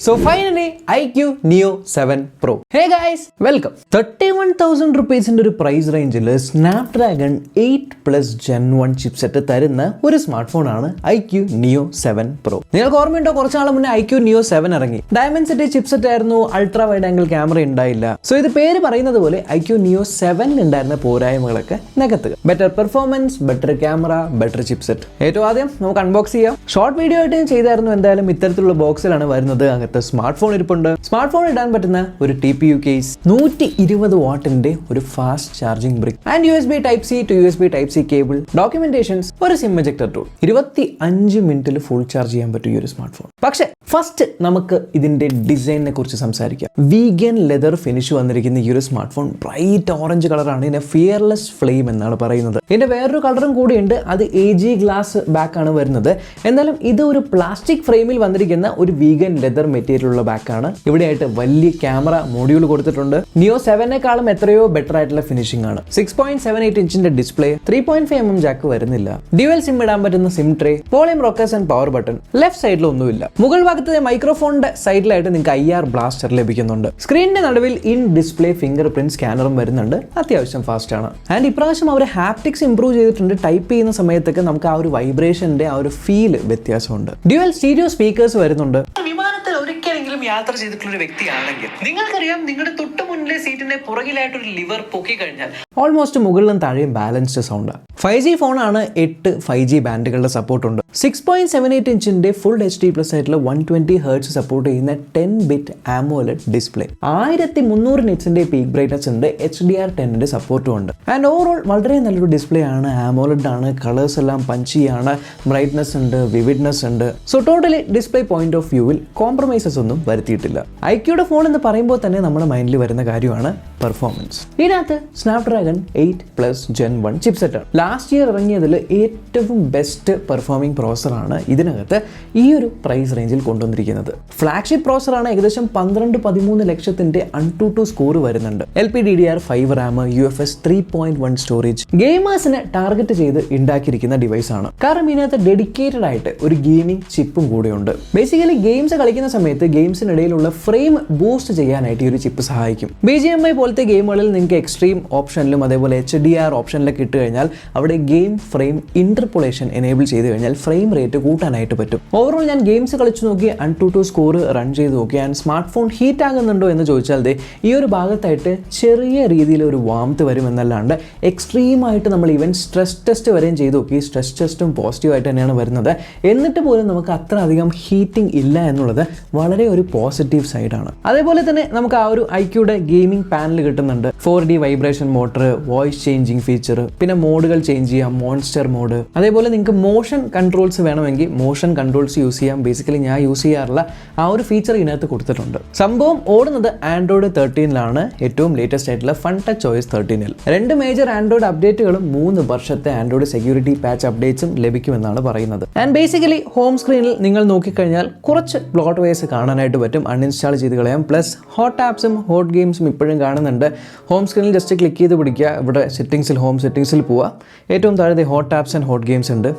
So finally, iQOO Neo 7 Pro. Hey guys, welcome. 31,000 rupees in the price range Snapdragon 8 Plus Gen 1 chipset തരുന്ന ഒരു smart phone ആണ് iQOO Neo 7 Pro. നിങ്ങൾക്ക് ഓർമ്മയുണ്ടോ കുറച്ച് നാൾ മുന്നേ iQOO Neo 7 ഇറങ്ങി. Dimensity chipset ആയിരുന്നു, അൾട്രാ വൈഡ് ആംഗിൾ ക്യാമറ ഉണ്ടായില്ല. സോ ഇത് പേര് പറയുന്നത് പോലെ iQOO Neo 7 ഉണ്ടായിരുന്ന പോരായ്മകളൊക്കെ നികത്തുക. Better performance, better camera, better chipset. ഏറ്റവും ആദ്യം നമുക്ക് അൺബോക്സ് ചെയ്യാം. ഷോർട്ട് വീഡിയോ ആയിട്ട് ചെയ്തായിരുന്നു, എന്തായാലും ഇത്തരത്തിലുള്ള ബോക്സിലാണ് വരുന്നത്. സ്മാർട്ട് ഫോൺ ഇരിപ്പുണ്ട്. സ്മാർട്ട് ഫോൺ ഇടാൻ പറ്റുന്ന ഒരു TPU കേസ്, 120 വാട്ടിന്റെ ഒരു fast charging brick and USB Type C to USB Type C cable, documentations, ഒരു സിം എജക്ടർ ടൂൾ. 25 മിനിറ്റിൽ ഫുൾ ചാർജ് ചെയ്യാൻ പറ്റും ഈ ഒരു സ്മാർട്ട് ഫോൺ. പക്ഷേ ഫസ്റ്റ് നമുക്ക് ഇതിന്റെ ഡിസൈനിനെ കുറിച്ച് സംസാരിക്കാം. വീഗൻ ലെതർ ഫിനിഷ് വന്നിരിക്കുന്ന ഈ ഒരു സ്മാർട്ട് ഫോൺ ബ്രൈറ്റ് ഓറഞ്ച് കളറാണ്. ഇതിനെ ഫിയർലെസ് ഫ്ലെയിം എന്നാണ് പറയുന്നത്. ഇതിന്റെ വേറൊരു കളറും കൂടിയുണ്ട്, അത് AG ഗ്ലാസ് ബാക്ക് ആണ് വരുന്നത്. എന്നാലും ഇത് ഒരു പ്ലാസ്റ്റിക് ഫ്രെയിമിൽ വന്നിരിക്കുന്ന ഒരു വീഗൻ ലെതർ മെറ്റീരിയലുള്ള ബാക്കാണ്. ഇവിടെയായിട്ട് വലിയ ക്യാമറ മോഡ്യൂൾ കൊടുത്തിട്ടുണ്ട്. Neo 7നേക്കാളും എത്രയോ ബെറ്റർ ആയിട്ടുള്ള ഫിനിഷിംഗ് ആണ്. 6.78 ഇഞ്ചിന്റെ ഡിസ്പ്ലേ, 3.5mm ജാക്ക് വരുന്നില്ല, ഡ്യുവൽ സിം ഇടാൻ പറ്റുന്ന SIM tray, volume rockers and power button. Left സൈഡിൽ ഒന്നുമില്ല. മുകൾ ഭാഗത്തെ മൈക്രോഫോണിന്റെ സൈഡിലായിട്ട് നിങ്ങൾക്ക് IR ബ്ലാസ്റ്റർ ലഭിക്കുന്നുണ്ട്. സ്ക്രീനിന്റെ നടുവിൽ ഇൻ ഡിസ്പ്ലേ ഫിംഗർ പ്രിന്റ് സ്കാനറും വരുന്നുണ്ട്. അത്യാവശ്യം ഫാസ്റ്റ് ആണ്. ആൻഡ് ഇപ്രാവശ്യം അവർ ഹാപ്റ്റിക്സ് ഇംപ്രൂവ് ചെയ്തിട്ടുണ്ട്. ടൈപ്പ് ചെയ്യുന്ന സമയത്തൊക്കെ നമുക്ക് ആ ഒരു വൈബ്രേഷന്റെ ആ ഒരു ഫീൽ വ്യത്യാസമുണ്ട്. ഡ്യുവൽ സ്റ്റീരിയോ സ്പീക്കേഴ്സ് വരുന്നുണ്ട്. വിമാനത്തിൽ ഒരിക്കലെങ്കിലും യാത്ര ചെയ്തിട്ടുള്ള ഒരു വ്യക്തിയാണെങ്കിൽ നിങ്ങൾക്കറിയാം, നിങ്ങളുടെ തൊട്ട് മുന്നിലെ സീറ്റിന്റെ പുറകിലായിട്ട് ഒരു ലിവർ പൊക്കി കഴിഞ്ഞാൽ ഓൾമോസ്റ്റ് മുകളിലും താഴെയും ബാലൻസ്ഡ് സൗണ്ട്. 5G ഫോണാണ്. 8 5G ബാൻഡുകളുടെ സപ്പോർട്ട് ഉണ്ട്. 6.78 ഇഞ്ചിന്റെ ഫുൾ HD പ്ലസ് ആയിട്ടുള്ള 120 Hz സപ്പോർട്ട് ചെയ്യുന്ന 10-bit AMOLED ഡിസ്പ്ലേ, 1300 നിറ്റ്സിന്റെ പീക്ക് ബ്രൈറ്റ്നസ് ഉണ്ട്. HDR10ന്റെ സപ്പോർട്ടും ഉണ്ട്. ആൻഡ് ഓവറോൾ വളരെ നല്ലൊരു ഡിസ്പ്ലേ ആണ്. AMOLED ആണ്, കളേഴ്സ് എല്ലാം പഞ്ചി ആണ്, ബ്രൈറ്റ്നസ് ഉണ്ട്, വിവിഡ്നെസ് ഉണ്ട്. So totally display point of വ്യൂവിൽ കോംപ്രമൈസസ് ഒന്നും വരുത്തിയിട്ടില്ല. iQOOയുടെ ഫോൺ എന്ന് പറയുമ്പോൾ തന്നെ നമ്മുടെ മൈൻഡിൽ വരുന്ന കാര്യമാണ് പെർഫോമൻസ്. ഇതിനകത്ത് സ്നാപ്ഡ്രാഗൺ 8 Plus Gen 1 ചിപ്സെറ്റ് ആണ്. ലാസ്റ്റ് ഇയർ ഇറങ്ങിയതിൽ ഏറ്റവും ബെസ്റ്റ് പെർഫോമിംഗ് പ്രോസറാണ് ഇതിനകത്ത് ഈ ഒരു പ്രൈസ് റേഞ്ചിൽ കൊണ്ടുവന്നിരിക്കുന്നത്. ഫ്ലാഗ്ഷിപ്പ് പ്രോസറാണ്. ഏകദേശം 12-13 ലക്ഷത്തിന്റെ AnTuTu സ്കോർ വരുന്നുണ്ട്. LPDDR5 RAM, UFS 3.1 storage. ഗെയിമേഴ്സിനെ ടാർഗറ്റ് ചെയ്ത് ഉണ്ടാക്കിയിരിക്കുന്ന ഡിവൈസ് ആണ്. കാരണം ഇതിനകത്ത് ഡെഡിക്കേറ്റഡ് ആയിട്ട് ഒരു ഗെയിമിംഗ് ചിപ്പും കൂടെയുണ്ട്. ബേസിക്കലി ഗെയിംസ് കളിക്കുന്ന സമയത്ത് ഗെയിംസിനിടയിലുള്ള ഫ്രെയിം ബൂസ്റ്റ് ചെയ്യാനായിട്ട് ഈ ഒരു ചിപ്പ് സഹായിക്കും. BGMI പോലത്തെ ഗെയിമുകളിൽ നിങ്ങൾക്ക് എക്സ്ട്രീം ഓപ്ഷനിലും അതേപോലെ HDR ഓപ്ഷനിലൊക്കെ ഇട്ട് കഴിഞ്ഞാൽ അവിടെ ഗെയിം ഫ്രെയിം ഇന്റർപോളേഷൻ എനേബിൾ ചെയ്ത് കഴിഞ്ഞാൽ ഫ്രെയിം റേറ്റ് കൂട്ടാനായിട്ട് പറ്റും. ഓവറോൾ ഞാൻ ഗെയിംസ് കളിച്ചു നോക്കി, AnTuTu സ്കോർ റൺ ചെയ്ത് നോക്കി. ആൻഡ് സ്മാർട്ട് ഫോൺ ഹീറ്റ് ആകുന്നുണ്ടോ എന്ന് ചോദിച്ചാൽ ഈ ഒരു ഭാഗത്തായിട്ട് ചെറിയ രീതിയിൽ ഒരു വാംത്ത് വരും എന്നല്ലാണ്ട് എക്സ്ട്രീമായിട്ട് നമ്മൾ ഈവൻ സ്ട്രെസ് ടെസ്റ്റ് വരെയും ചെയ്ത് നോക്കി. സ്ട്രെസ് ടെസ്റ്റും പോസിറ്റീവായിട്ട് തന്നെയാണ് വരുന്നത്. എന്നിട്ട് പോലും നമുക്ക് അത്ര അധികം ഹീറ്റിംഗ് ഇല്ല എന്നുള്ളത് വളരെ ഒരു പോസിറ്റീവ് സൈഡാണ്. അതേപോലെ തന്നെ നമുക്ക് ആ ഒരു iQOOയുടെ ഗെയിമിംഗ് പാനൽ കിട്ടുന്നുണ്ട്. 4D vibration motor, voice changing feature, പിന്നെ മോഡുകൾ ചേഞ്ച് ചെയ്യാം, മോൺസ്റ്റർ മോഡ്. അതേപോലെ നിങ്ങൾക്ക് മോഷൻ കൺട്രോൾസ് വേണമെങ്കിൽ മോഷൻ കൺട്രോൾസ് യൂസ് ചെയ്യാം. ബേസിക്കലി ഞാൻ യൂസ് ചെയ്യാറുള്ള ആ ഒരു ഫീച്ചർ ഇതിനകത്ത് കൊടുത്തിട്ടുണ്ട്. സംഭവം ഓടുന്നത് Android 13ലാണ്, ഏറ്റവും ലേറ്റസ്റ്റ് ആയിട്ടുള്ള fun touch OS 13ൽ. 2 major Android അപ്ഡേറ്റുകളും 3 വർഷത്തെ ആൻഡ്രോയിഡ് സെക്യൂരിറ്റി പാച്ച് അപ്ഡേറ്റ്സും ലഭിക്കുമെന്നാണ് പറയുന്നത്. ആൻഡ് ബേസിക്കലി ഹോം സ്ക്രീനിൽ നിങ്ങൾ നോക്കിക്കഴിഞ്ഞാൽ കുറച്ച് ബ്ലോട്ട് വേസ് കാണാനായിട്ട് പറ്റും. അൺഇൻസ്റ്റാൾ ചെയ്ത് കളയാം. പ്ലസ് ഹോട്ട് ആപ്സും ഹോട്ട് ഗെയിംസും ഇപ്പോഴും കാണുന്നുണ്ട്. ഹോം സ്ക്രീനിൽ ജസ്റ്റ് ക്ലിക്ക് ചെയ്ത് പിടിക്കുക. ഇവിടെ സെറ്റിംഗ്സിൽ ഹോം സെറ്റിംഗ്സിൽ പോവുക. ഏറ്റവും താഴെ hot apps and hot games ഉണ്ട്,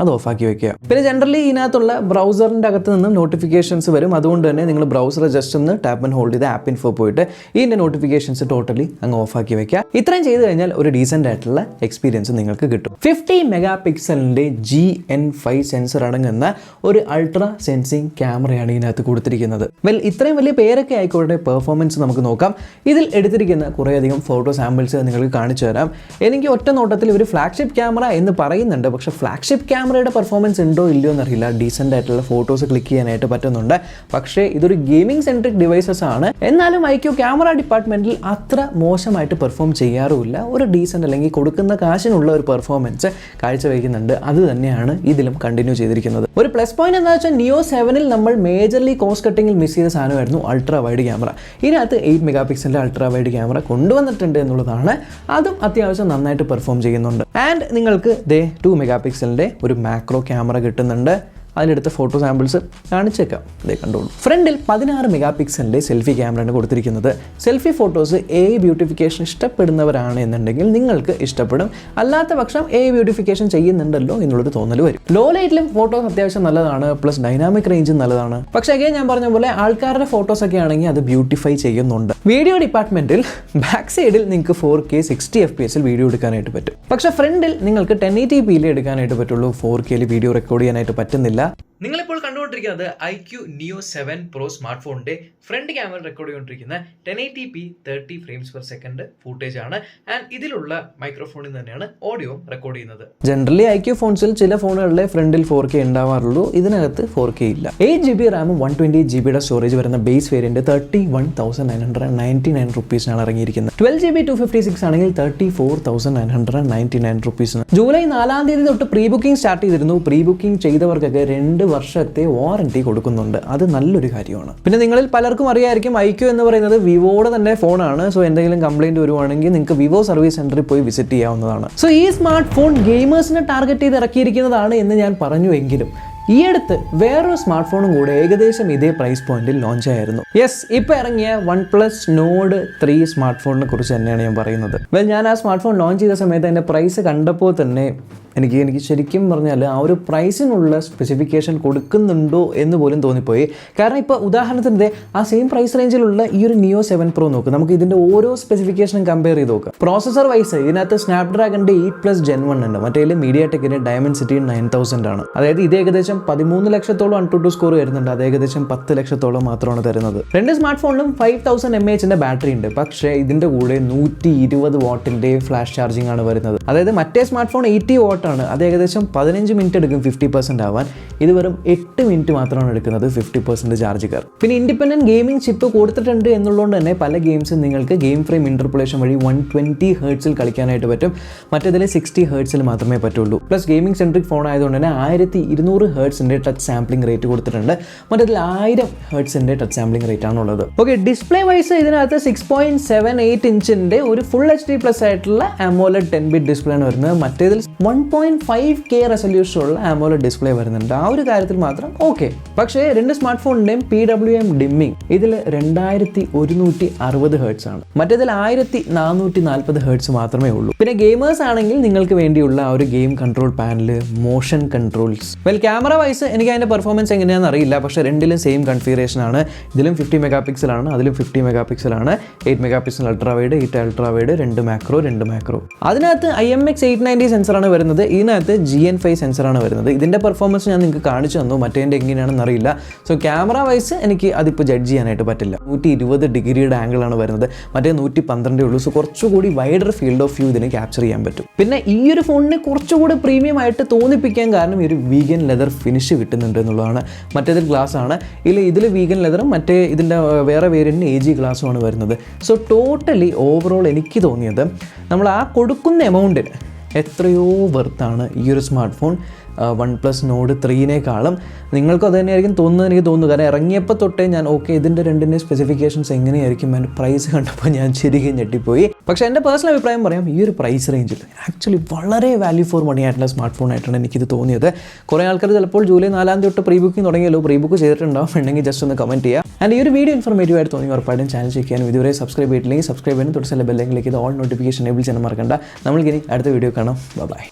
അത് ഓഫാക്കി വെക്കുക. പിന്നെ ജനറലി ഇതിനകത്തുള്ള ബ്രൗസറിൻ്റെ അകത്ത് നിന്നും നോട്ടിഫിക്കേഷൻസ് വരും. അതുകൊണ്ട് തന്നെ നിങ്ങൾ ബ്രൗസർ ജസ്റ്റ് ഒന്ന് ടാപ്പ് ആൻഡ് ഹോൾഡ് ചെയ്ത് ആപ്പ് ഇൻഫോ പോയിട്ട് ഇതിൻ്റെ നോട്ടിഫിക്കേഷൻസ് ടോട്ടലി അങ്ങ് ഓഫാക്കി വെക്കുക. ഇത്രയും ചെയ്ത് കഴിഞ്ഞാൽ ഒരു ഡീസൻ്റ് ആയിട്ടുള്ള എക്സ്പീരിയൻസ് നിങ്ങൾക്ക് കിട്ടും. 50 മെഗാപിക്സലിൻ്റെ GN5 സെൻസർ അടങ്ങുന്ന ഒരു അൾട്രാ സെൻസിങ് ക്യാമറയാണ് ഇതിനകത്ത് കൊടുത്തിരിക്കുന്നത്. ഇത്രയും വലിയ പേരൊക്കെ ആയിക്കോട്ടെ, പെർഫോമൻസ് നമുക്ക് നോക്കാം. ഇതിൽ എടുത്തിരിക്കുന്ന കുറേയധികം ഫോട്ടോ സാമ്പിൾസ് നിങ്ങൾക്ക് കാണിച്ചു തരാം. എനിക്ക് ഒറ്റ നോട്ടത്തിൽ ഒരു ഫ്ലാഗ്ഷിപ്പ് ക്യാമറ എന്ന് പറയുന്നുണ്ട്, പക്ഷേ ഫ്ലാഗ്ഷിപ്പ് ക്യാമറയുടെ പെർഫോമൻസ് ഉണ്ടോ ഇല്ലയോ എന്നറിയില്ല. ഡീസൻ്റ് ആയിട്ടുള്ള ഫോട്ടോസ് ക്ലിക്ക് ചെയ്യാനായിട്ട് പറ്റുന്നുണ്ട്. പക്ഷേ ഇതൊരു ഗെയിമിംഗ് സെൻട്രിക് ഡിവൈസസ് ആണ്. എന്നാലും iQOO ക്യാമറ ഡിപ്പാർട്ട്മെന്റിൽ അത്ര മോശമായിട്ട് പെർഫോം ചെയ്യാറുമില്ല. ഒരു ഡീസൻ്റ് അല്ലെങ്കിൽ കൊടുക്കുന്ന കാശിനുള്ള ഒരു പെർഫോമൻസ് കാഴ്ചവെക്കുന്നുണ്ട്. അത് തന്നെയാണ് ഇതിലും കണ്ടിന്യൂ ചെയ്തിരിക്കുന്നത്. ഒരു പ്ലസ് പോയിന്റ് എന്താ വെച്ചാൽ Neo 7ൽ നമ്മൾ മേജർലി കോസ്റ്റ് കട്ടിങ്ങിൽ മിസ് ചെയ്ത സാധനമായിരുന്നു അൾട്രാ വൈഡ് ക്യാമറ. ഇതിനകത്ത് 8 മെഗാപിക്സലിൻ്റെ അൾട്രാ വൈഡ് ക്യാമറ കൊണ്ടുവന്നിട്ടുണ്ട് എന്നുള്ളതാണ്. അതും അത്യാവശ്യം നന്നായിട്ട് പെർഫോം ചെയ്യുന്നുണ്ട്. ആൻഡ് നിങ്ങൾക്ക് 2 മെഗാപിക്സലിൻ്റെ ഒരു മാക്രോ ക്യാമറ കിട്ടുന്നുണ്ട്. അതിലെടുത്ത ഫോട്ടോ സാമ്പിൾസ് കാണിച്ചേക്കാം. ഇതേ കണ്ടോളൂ. ഫ്രണ്ടിൽ 16 മെഗാ പിക്സലിൻ്റെ സെൽഫി ക്യാമറയാണ് കൊടുത്തിരിക്കുന്നത്. സെൽഫി ഫോട്ടോസ് AI ബ്യൂട്ടിഫിക്കേഷൻ ഇഷ്ടപ്പെടുന്നവരാണ് എന്നുണ്ടെങ്കിൽ നിങ്ങൾക്ക് ഇഷ്ടപ്പെടും. അല്ലാത്ത പക്ഷം AI ബ്യൂട്ടിഫിക്കേഷൻ ചെയ്യുന്നുണ്ടല്ലോ എന്നുള്ളൊരു തോന്നൽ വരും. ലോ ലൈറ്റിലും ഫോട്ടോസ് അത്യാവശ്യം നല്ലതാണ്, പ്ലസ് ഡൈനാമിക് റേഞ്ചും നല്ലതാണ്. പക്ഷേ അഗൈൻ ഞാൻ പറഞ്ഞ പോലെ ആൾക്കാരുടെ ഫോട്ടോസ് ഒക്കെ ആണെങ്കിൽ അത് ബ്യൂട്ടിഫൈ ചെയ്യുന്നുണ്ട്. വീഡിയോ ഡിപ്പാർട്ട്മെന്റിൽ ബാക്ക് സൈഡിൽ നിങ്ങൾക്ക് 4K 60 FPS വീഡിയോ എടുക്കാനായിട്ട് പറ്റും. പക്ഷേ ഫ്രണ്ടിൽ നിങ്ങൾക്ക് 1080p എടുക്കാനായിട്ട് പറ്റുള്ളൂ. 4K വീഡിയോ റെക്കോർഡ് ചെയ്യാനായിട്ട് പറ്റുന്നില്ല. നിങ്ങളിപ്പോൾ കണ്ടുകൊണ്ടിരിക്കുന്നത് iQOO Neo 7 Pro സ്മാർട്ട് ഫോണിന്റെ ഫ്രണ്ട് ക്യാമറ റെക്കോർഡ് ചെയ്തുകൊണ്ടിരിക്കുന്ന 1080p 30 frames per second footage ആണ്. ആൻഡ് ഇതിലുള്ള മൈക്രോഫോണിൽ തന്നെയാണ് ഓഡിയോ റെക്കോർഡ് ചെയ്യുന്നത്. ജനറലി iQOO ഫോൺസിൽ ചില ഫോണുകളിലെ ഫ്രണ്ടിൽ 4K ഉണ്ടാവാറുള്ളൂ. ഇതിനകത്ത് 4K ഇല്ല. 8GB റാമും 128GB സ്റ്റോറേജ് വരുന്ന ബേസ് വേരിയന്റ് 31,999 റുപ്പീസിനാണ് ഇറങ്ങിയിരിക്കുന്നത്. 12GB 256 ആണെങ്കിൽ 34,999 റുപ്പീസിന്. ജൂലൈ 4 തീയതി തൊട്ട് പ്രീ ബുക്കിംഗ് സ്റ്റാർട്ട് ചെയ്തിരുന്നു. പ്രീ ബുക്കിംഗ് ചെയ്തവർക്കൊക്കെ 2 വർഷത്തെ വാറന്റി കൊടുക്കുന്നുണ്ട്. അത് നല്ലൊരു കാര്യമാണ്. പിന്നെ നിങ്ങളിൽ പലർക്കും അറിയായിരിക്കും iQOO എന്ന് പറയുന്നത് വിവോയുടെ തന്നെ ഫോണാണ്. സോ എന്തെങ്കിലും കംപ്ലൈന്റ് വരുവാണെങ്കിൽ നിങ്ങൾക്ക് വിവോ സർവീസ് സെന്ററിൽ പോയി വിസിറ്റ് ചെയ്യാവുന്നതാണ്. സോ ഈ സ്മാർട്ട് ഫോൺ ഗെയിമേഴ്സിനെ ടാർഗറ്റ് ചെയ്ത് ഇറക്കിയിരിക്കുന്നതാണ് എന്ന് ഞാൻ പറഞ്ഞുവെങ്കിലും ഈ അടുത്ത് വേറൊരു സ്മാർട്ട് ഫോണും കൂടെ ഏകദേശം ഇതേ പ്രൈസ് പോയിന്റിൽ ലോഞ്ച് ആയിരുന്നു. യെസ്, ഇപ്പോൾ ഇറങ്ങിയ OnePlus Nord 3 സ്മാർട്ട് ഫോണിനെ കുറിച്ച് തന്നെയാണ് ഞാൻ പറയുന്നത്. ഞാൻ ആ സ്മാർട്ട് ഫോൺ ലോഞ്ച് ചെയ്ത സമയത്ത് അതിൻ്റെ പ്രൈസ് കണ്ടപ്പോൾ തന്നെ എനിക്ക് ശരിക്കും പറഞ്ഞാൽ ആ ഒരു പ്രൈസിനുള്ള സ്പെസിഫിക്കേഷൻ കൊടുക്കുന്നുണ്ടോ എന്ന് പോലും തോന്നിപ്പോയി. കാരണം ഇപ്പോൾ ഉദാഹരണത്തിന് ആ സെയിം പ്രൈസ് റേഞ്ചിലുള്ള ഈ ഒരു Neo 7 Pro നോക്ക്, നമുക്ക് ഇതിൻ്റെ ഓരോ സ്പെസിഫിക്കേഷനും കമ്പയർ ചെയ്ത് നോക്കാം. പ്രോസസർ വൈസ് ഇതിനകത്ത് സ്നാപ്ഡ്രാഗണിൻ്റെ 8+ Gen 1 ഉണ്ട്. മറ്റേ Mediatekന്റെ Dimensity 9000 ആണ്. അതായത് ഇത് ഏകദേശം 13 ലക്ഷത്തോളം AnTuTu സ്കോർ വരുന്നുണ്ട്. അത് ഏകദേശം 10 ലക്ഷത്തോളം മാത്രമാണ് തരുന്നത്. രണ്ട് സ്മാർട്ട് ഫോണിലും 5000 mAh ബാറ്ററി ഉണ്ട്. പക്ഷേ ഇതിൻ്റെ കൂടെ 120 വാട്ടിൻ്റെ ഫ്ലാഷ് ചാർജിങ് ആണ് വരുന്നത്. അതായത് മറ്റേ സ്മാർട്ട് ഫോൺ 80 വാട്ട് ആണ്. അത് ഏകദേശം 15 മിനിറ്റ് എടുക്കും 50% ആവാൻ. ഇത് വെറും 8 മിനിറ്റ് മാത്രമാണ് എടുക്കുന്നത് 50% ചാർജ് കയർ. പിന്നെ ഇൻഡിപെൻഡന്റ് ഗെയിമിംഗ് ചിപ്പ് കൊടുത്തിട്ടുണ്ട് എന്നുള്ളതുകൊണ്ട് തന്നെ പല ഗെയിംസും നിങ്ങൾക്ക് ഗെയിം ഫ്രെയിം ഇന്റർപോളേഷൻ വഴി 120 ഹെർട്സിൽ കളിക്കാനായിട്ട് പറ്റും. മറ്റേതിൽ 60 ഹെർട്സിൽ മാത്രമേ പറ്റുള്ളൂ. പ്ലസ് ഗെയിമിംഗ് സെൻട്രിക് ഫോൺ ആയതുകൊണ്ട് തന്നെ 1200 ഹെർട്സിന്റെ ടച്ച് സാമ്പിളിംഗ് റേറ്റ് കൊടുത്തിട്ടുണ്ട്. മറ്റേതിൽ 1000 ഹെർട്സിന്റെ ടച്ച് സാമ്പിളിംഗ് റേറ്റ് ആണുള്ളത്. ഓക്കെ, ഡിസ്പ്ലേ വൈസ് ഇതിനകത്ത് 6.78 ഇഞ്ചിന്റെ ഒരു ഫുൾ HD പ്ലസ് ആയിട്ടുള്ള AMOLED 10-bit ഡിസ്പ്ലേ ആണ് വരുന്നത്. മറ്റേതിൽ 1.5K റെസൊല്യൂഷൻ ഉള്ള AMOLED ഡിസ്പ്ലേ വരുന്നുണ്ട്. ആ ഒരു കാര്യത്തിൽ മാത്രം ഓക്കെ. പക്ഷേ രണ്ട് സ്മാർട്ട് ഫോണിന്റെയും PWM ഡിമ്മിങ് ഇതിൽ 2160 ഹെർട്സ് ആണ്. മറ്റേതിൽ 1440 ഹെർട്സ് മാത്രമേ ഉള്ളൂ. പിന്നെ ഗെയിമേഴ്സ് ആണെങ്കിൽ നിങ്ങൾക്ക് വേണ്ടിയുള്ള ആ ഒരു game control panel, motion controls. Camera vice എനിക്ക് അതിന്റെ പെർഫോമൻസ് എങ്ങനെയാണെന്ന് അറിയില്ല. പക്ഷേ രണ്ടിലും സെയിം കൺഫിഗറേഷൻ ആണ്. ഇതിലും 50 മെഗാ പിക്സൽ ആണ്, അതിലും 50 മെഗാ പിക്സൽ ആണ്. 8 mega pixel ultra wide, 8 ultra wide, 2 macro. അതിനകത്ത് IMX890 സെൻസറാണ് വരുന്നത്. ഇതിനകത്ത് GN5 സെൻസറാണ് വരുന്നത്. ഇതിന്റെ പെർഫോമൻസ് ഞാൻ നിങ്ങൾക്ക് കാണിച്ചു തന്നു. മറ്റേതിന്റെ എങ്ങനെയാണെന്ന് അറിയില്ല. സോ ക്യാമറ വൈസ് എനിക്ക് അതിപ്പോൾ ജഡ്ജ് ചെയ്യാനായിട്ട് പറ്റില്ല. 120 ഡിഗ്രിയുടെ ആംഗിൾ ആണ് വരുന്നത്. മറ്റേ 112 ഉള്ളൂ. സോ കുറച്ചുകൂടി വൈഡർ ഫീൽഡ് ഓഫ് വ്യൂ ഇതിന് ക്യാപ്ചർ ചെയ്യാൻ പറ്റും. പിന്നെ ഈ ഒരു ഫോണിനെ കുറച്ചുകൂടി പ്രീമിയം ആയിട്ട് തോന്നിപ്പിക്കാൻ കാരണം ഈ ഒരു വീഗൻ ലെതർ ഫിനിഷ് കിട്ടുന്നുണ്ട് എന്നുള്ളതാണ്. മറ്റേതിൽ ഗ്ലാസ് ആണ്. ഇതിൽ വീഗൻ ലെതറും മറ്റേ ഇതിൻ്റെ വേറെ വേരിയന്റിന് AG ഗ്ലാസ്സും ആണ് വരുന്നത്. സോ ടോട്ടലി ഓവറോൾ എനിക്ക് തോന്നിയത് നമ്മൾ ആ കൊടുക്കുന്ന എമൗണ്ടിന് എത്രയോ വെർത്താണ് ഈ ഒരു സ്മാർട്ട് ഫോൺ. OnePlus Nord 3-നേക്കാളും നിങ്ങൾക്കും അത് തന്നെയായിരിക്കും തോന്നുന്നത് എനിക്ക് തോന്നുന്നു. കാരണം ഇറങ്ങിയപ്പോൾ തൊട്ടേ ഞാൻ ഓക്കെ ഇതിൻ്റെ രണ്ടിൻ്റെ സ്പെസിഫിക്കേഷൻസ് എങ്ങനെയായിരിക്കും, അതിൻ്റെ പ്രൈസ് കണ്ടപ്പോൾ ഞാൻ ശരിക്കും ഞെട്ടിപ്പോയി. പക്ഷേ എൻ്റെ പേഴ്സണൽ അഭിപ്രായം പറയാം, ഈ ഒരു പ്രൈസ് റേഞ്ചിൽ ആക്ച്വലി വളരെ വാല്യൂ ഫോർ മണി ആയിട്ടുള്ള സ്മാർട്ട് ഫോൺ ആയിട്ടാണ് എനിക്കിത് തോന്നിയത്. കുറേ ആൾക്കാർ ചിലപ്പോൾ ജൂലൈ 4 തൊട്ട് പ്രീ ബുക്കിംഗ് തുടങ്ങിയല്ലോ, പ്രീ ബുക്ക് ചെയ്തിട്ടുണ്ടാവും. ഉണ്ടെങ്കിൽ ജസ്റ്റ് ഒന്ന് കമൻറ്റ് ചെയ്യുക. ആൻഡ് ഈ ഒരു വീഡിയോ ഇൻഫോർമേറ്റീവ് ആയിട്ട് തോന്നി ഉറപ്പായിട്ടും ചാനൽ ചെക്ക് ചെയ്യാനും ഇതുവരെ സബ്സ്ക്രൈബ് ചെയ്തിട്ടില്ലെങ്കിൽ സബ്സ്ക്രൈബ് ചെയ്യാനും തൊട്ട് ബെല്ലൈക്കനിലേക്ക് ഇത് ഓൾ നോട്ടിഫിക്കേഷൻ എനേബിൾ ചെയ്യാൻ മറക്കണ്ട. നമ്മൾക്കിനി അടുത്ത വീഡിയോ കാണാം. ബൈ.